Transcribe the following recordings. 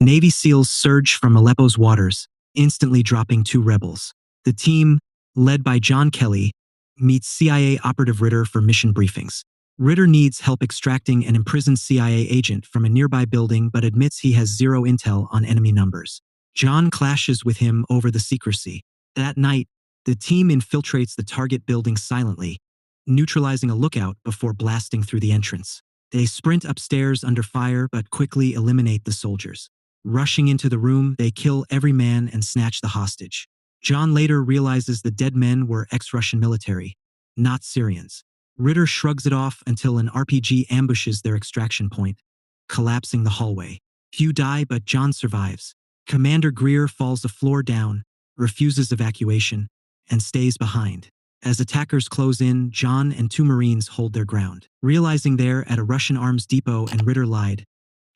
Navy SEALs surge from Aleppo's waters, instantly dropping 2 rebels. The team, led by John Kelly, meets CIA operative Ritter for mission briefings. Ritter needs help extracting an imprisoned CIA agent from a nearby building but admits he has zero intel on enemy numbers. John clashes with him over the secrecy. That night, the team infiltrates the target building silently, neutralizing a lookout before blasting through the entrance. They sprint upstairs under fire but quickly eliminate the soldiers. Rushing into the room, they kill every man and snatch the hostage. John later realizes the dead men were ex-Russian military, not Syrians. Ritter shrugs it off until an RPG ambushes their extraction point, collapsing the hallway. Few die, but John survives. Commander Greer falls the floor down, refuses evacuation, and stays behind. As attackers close in, John and 2 Marines hold their ground. Realizing they're at a Russian arms depot and Ritter lied,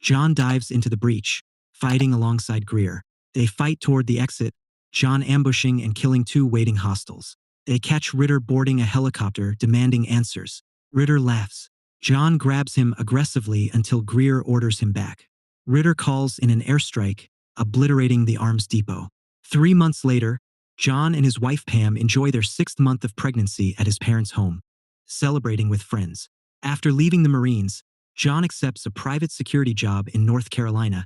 John dives into the breach, fighting alongside Greer. They fight toward the exit, John ambushing and killing 2 waiting hostiles. They catch Ritter boarding a helicopter, demanding answers. Ritter laughs. John grabs him aggressively until Greer orders him back. Ritter calls in an airstrike, obliterating the arms depot. 3 months later, John and his wife Pam enjoy their 6th month of pregnancy at his parents' home, celebrating with friends. After leaving the Marines, John accepts a private security job in North Carolina,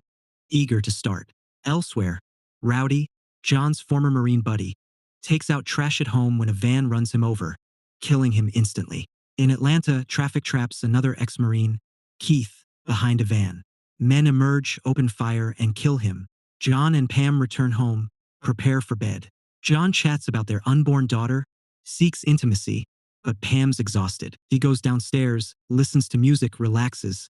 eager to start. Elsewhere, Rowdy, John's former Marine buddy, takes out trash at home when a van runs him over, killing him instantly. In Atlanta, traffic traps another ex-Marine, Keith, behind a van. Men emerge, open fire, and kill him. John and Pam return home, prepare for bed. John chats about their unborn daughter, seeks intimacy, but Pam's exhausted. He goes downstairs, listens to music, relaxes.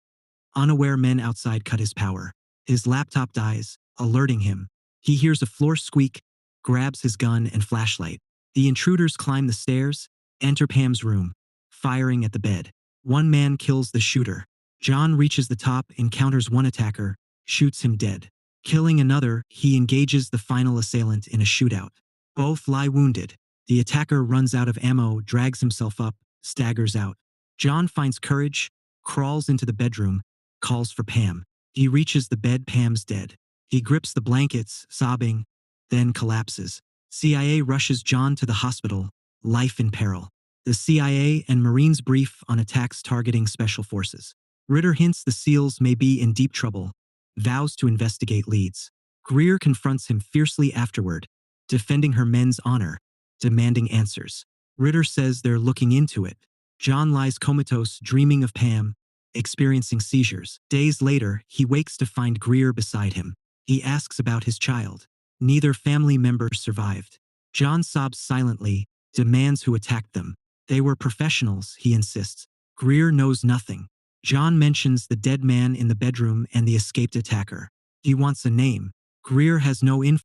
Unaware men outside cut his power. His laptop dies, alerting him. He hears a floor squeak, grabs his gun and flashlight. The intruders climb the stairs, enter Pam's room, firing at the bed. 1 man kills the shooter. John reaches the top, encounters 1 attacker, shoots him dead. Killing another, he engages the final assailant in a shootout. Both lie wounded. The attacker runs out of ammo, drags himself up, staggers out. John finds courage, crawls into the bedroom, calls for Pam. He reaches the bed, Pam's dead. He grips the blankets, sobbing, then collapses. CIA rushes John to the hospital, life in peril. The CIA and Marines brief on attacks targeting special forces. Ritter hints the SEALs may be in deep trouble, vows to investigate leads. Greer confronts him fiercely afterward, defending her men's honor, demanding answers. Ritter says they're looking into it. John lies comatose, dreaming of Pam, experiencing seizures. Days later, he wakes to find Greer beside him. He asks about his child. Neither family member survived. John sobs silently, demands who attacked them. They were professionals, he insists. Greer knows nothing. John mentions the dead man in the bedroom and the escaped attacker. He wants a name. Greer has no info.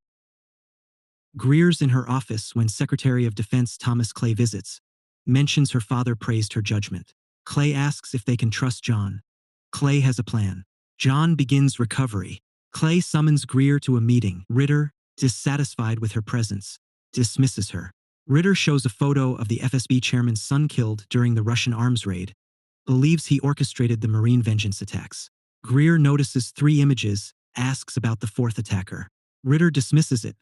Greer's in her office when Secretary of Defense Thomas Clay visits. Mentions her father praised her judgment. Clay asks if they can trust John. Clay has a plan. John begins recovery. Clay summons Greer to a meeting. Ritter, dissatisfied with her presence, dismisses her. Ritter shows a photo of the FSB chairman's son killed during the Russian arms raid, believes he orchestrated the Marine vengeance attacks. Greer notices 3 images, asks about the 4th attacker. Ritter dismisses it,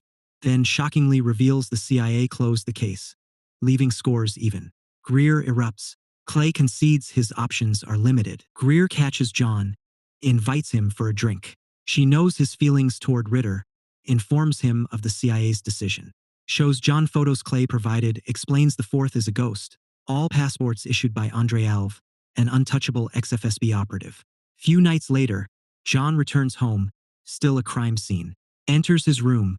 then shockingly reveals the CIA closed the case, leaving scores even. Greer erupts. Clay concedes his options are limited. Greer catches John, invites him for a drink. She knows his feelings toward Ritter, informs him of the CIA's decision. Shows John photos Clay provided, explains the 4th is a ghost. All passports issued by Andrei Alv, an untouchable ex-FSB operative. Few nights later, John returns home, still a crime scene. Enters his room,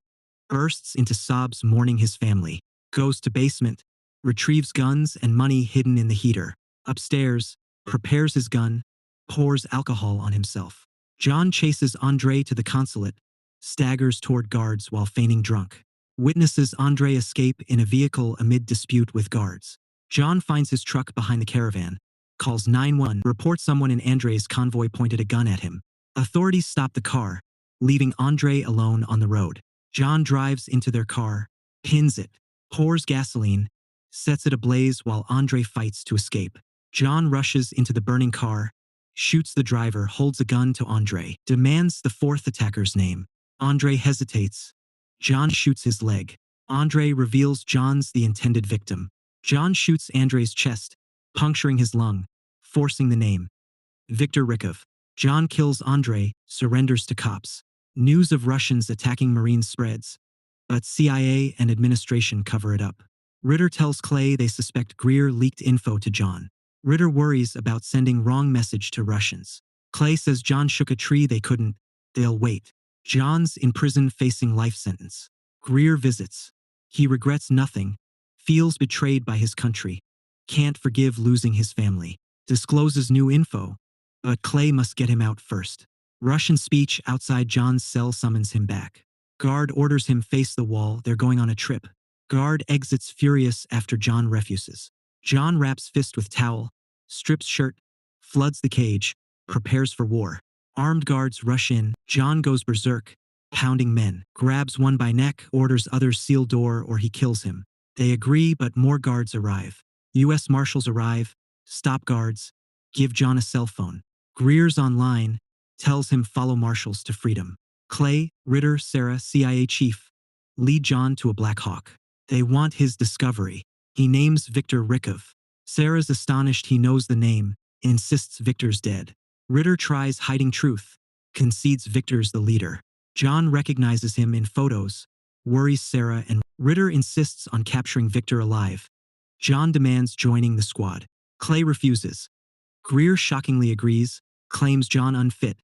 bursts into sobs mourning his family. Goes to basement, retrieves guns and money hidden in the heater. Upstairs, prepares his gun, pours alcohol on himself. John chases Andrei to the consulate, staggers toward guards while feigning drunk. Witnesses Andrei escape in a vehicle amid dispute with guards. John finds his truck behind the caravan, calls 911, reports someone in Andrei's convoy pointed a gun at him. Authorities stop the car, leaving Andrei alone on the road. John drives into their car, pins it, pours gasoline, sets it ablaze while Andrei fights to escape. John rushes into the burning car, shoots the driver, holds a gun to Andre, demands the fourth attacker's name. Andre hesitates. John shoots his leg. Andre reveals John's the intended victim. John shoots Andre's chest, puncturing his lung, forcing the name. Viktor Rykov. John kills Andre, surrenders to cops. News of Russians attacking Marines spreads, but CIA and administration cover it up. Ritter tells Clay they suspect Greer leaked info to John. Ritter worries about sending wrong message to Russians. Clay says John shook a tree they couldn't. They'll wait. John's in prison facing life sentence. Greer visits. He regrets nothing, feels betrayed by his country, can't forgive losing his family, discloses new info, but Clay must get him out first. Russian speech outside John's cell summons him back. Guard orders him face the wall, they're going on a trip. Guard exits furious after John refuses. John wraps fist with towel, strips shirt, floods the cage, prepares for war. Armed guards rush in, John goes berserk, pounding men, grabs one by neck, orders others seal door or he kills him. They agree, but more guards arrive. U.S. Marshals arrive, stop guards, give John a cell phone. Greer's online, tells him follow marshals to freedom. Clay, Ritter, Sarah, CIA chief, lead John to a Black Hawk. They want his discovery. He names Viktor Rykov. Sarah's astonished he knows the name, insists Viktor's dead. Ritter tries hiding truth, concedes Viktor's the leader. John recognizes him in photos, worries Sarah, and Ritter insists on capturing Viktor alive. John demands joining the squad. Clay refuses. Greer shockingly agrees, claims John unfit,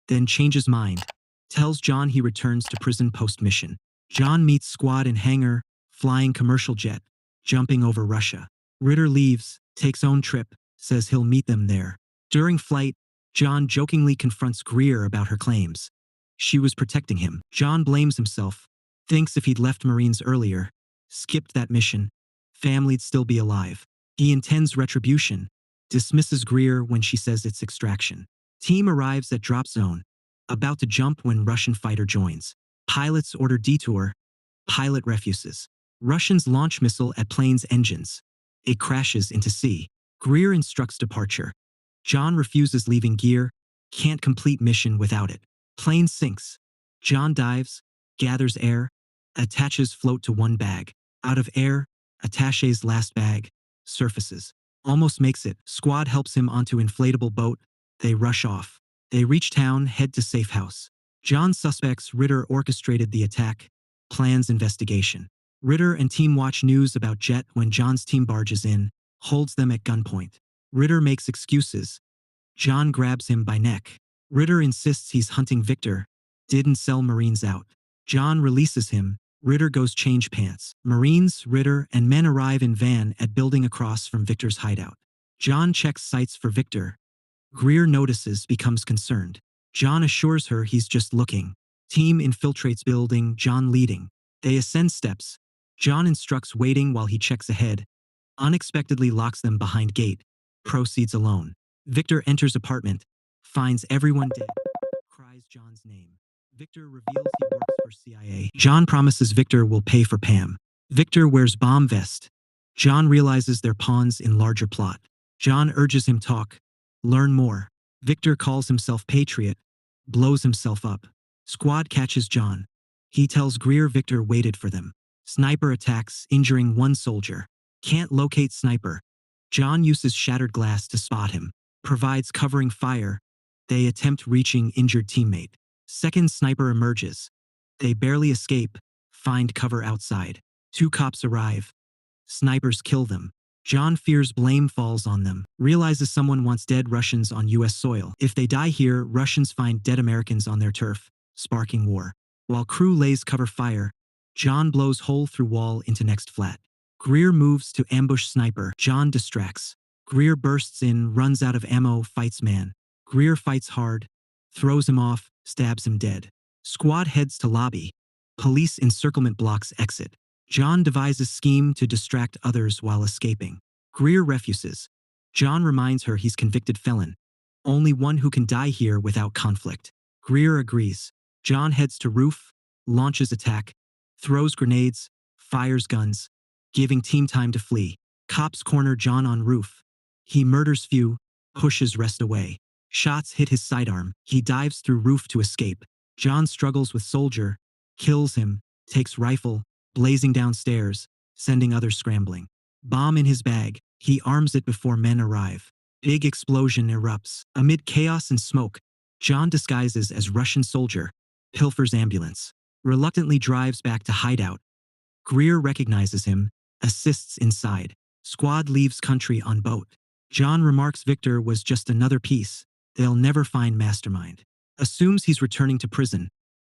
then changes mind, tells John he returns to prison post-mission. John meets squad in hangar, flying commercial jet, jumping over Russia. Ritter leaves, takes own trip, says he'll meet them there. During flight, John jokingly confronts Greer about her claims. She was protecting him. John blames himself, thinks if he'd left Marines earlier, skipped that mission, family'd still be alive. He intends retribution, dismisses Greer when she says it's extraction. Team arrives at drop zone, about to jump when Russian fighter joins. Pilots order detour, pilot refuses. Russians launch missile at plane's engines. It crashes into sea. Greer instructs departure. John refuses leaving gear, can't complete mission without it. Plane sinks. John dives, gathers air, attaches float to one bag. Out of air, attaches last bag, surfaces. Almost makes it. Squad helps him onto inflatable boat. They rush off. They reach town, head to safe house. John suspects Ritter orchestrated the attack, plans investigation. Ritter and team watch news about Jet when John's team barges in, holds them at gunpoint. Ritter makes excuses. John grabs him by neck. Ritter insists he's hunting Viktor, didn't sell Marines out. John releases him. Ritter goes change pants. Marines, Ritter, and men arrive in van at building across from Viktor's hideout. John checks sights for Viktor. Greer notices, becomes concerned. John assures her he's just looking. Team infiltrates building, John leading. They ascend steps. John instructs waiting while he checks ahead. Unexpectedly locks them behind gate. Proceeds alone. Viktor enters apartment. Finds everyone dead. Cries John's name. Viktor reveals he works for CIA. John promises Viktor will pay for Pam. Viktor wears bomb vest. John realizes they're pawns in larger plot. John urges him talk. Learn more. Viktor calls himself patriot. Blows himself up. Squad catches John. He tells Greer Viktor waited for them. Sniper attacks, injuring one soldier. Can't locate sniper. John uses shattered glass to spot him. Provides covering fire. They attempt reaching injured teammate. Second sniper emerges. They barely escape. Find cover outside. Two cops arrive. Snipers kill them. John fears blame falls on them. Realizes someone wants dead Russians on U.S. soil. If they die here, Russians find dead Americans on their turf, sparking war. While crew lays cover fire, John blows hole through wall into next flat. Greer moves to ambush sniper. John distracts. Greer bursts in, runs out of ammo, fights man. Greer fights hard, throws him off, stabs him dead. Squad heads to lobby. Police encirclement blocks exit. John devises scheme to distract others while escaping. Greer refuses. John reminds her he's convicted felon. Only one who can die here without conflict. Greer agrees. John heads to roof, launches attack, throws grenades, fires guns, giving team time to flee. Cops corner John on roof. He murders few, pushes rest away. Shots hit his sidearm. He dives through roof to escape. John struggles with soldier, kills him, takes rifle, blazing downstairs, sending others scrambling. Bomb in his bag. He arms it before men arrive. Big explosion erupts. Amid chaos and smoke, John disguises as Russian soldier, pilfers ambulance, reluctantly drives back to hideout. Greer recognizes him, assists inside. Squad leaves country on boat. John remarks Victor was just another piece. They'll never find mastermind. Assumes he's returning to prison,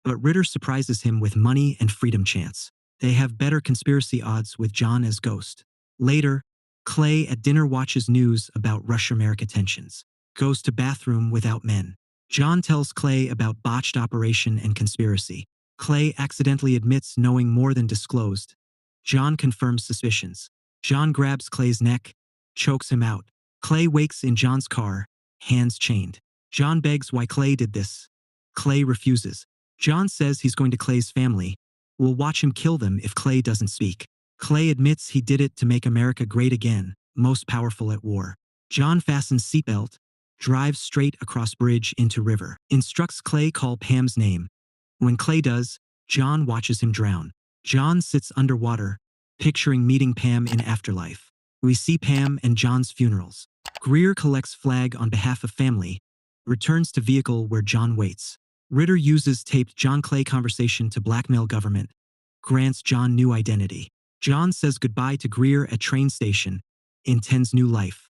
but Ritter surprises him with money and freedom chance. They have better conspiracy odds with John as ghost. Later, Clay at dinner watches news about Russia-America tensions. Goes to bathroom without men. John tells Clay about botched operation and conspiracy. Clay accidentally admits knowing more than disclosed. John confirms suspicions. John grabs Clay's neck, chokes him out. Clay wakes in John's car, hands chained. John begs why Clay did this. Clay refuses. John says he's going to Clay's family. Will watch him kill them if Clay doesn't speak. Clay admits he did it to make America great again, most powerful at war. John fastens seatbelt, drives straight across bridge into river. Instructs Clay call Pam's name. When Clay does, John watches him drown. John sits underwater, picturing meeting Pam in afterlife. We see Pam and John's funerals. Greer collects flag on behalf of family, returns to vehicle where John waits. Ritter uses taped John Clay conversation to blackmail government, grants John new identity. John says goodbye to Greer at train station, intends new life.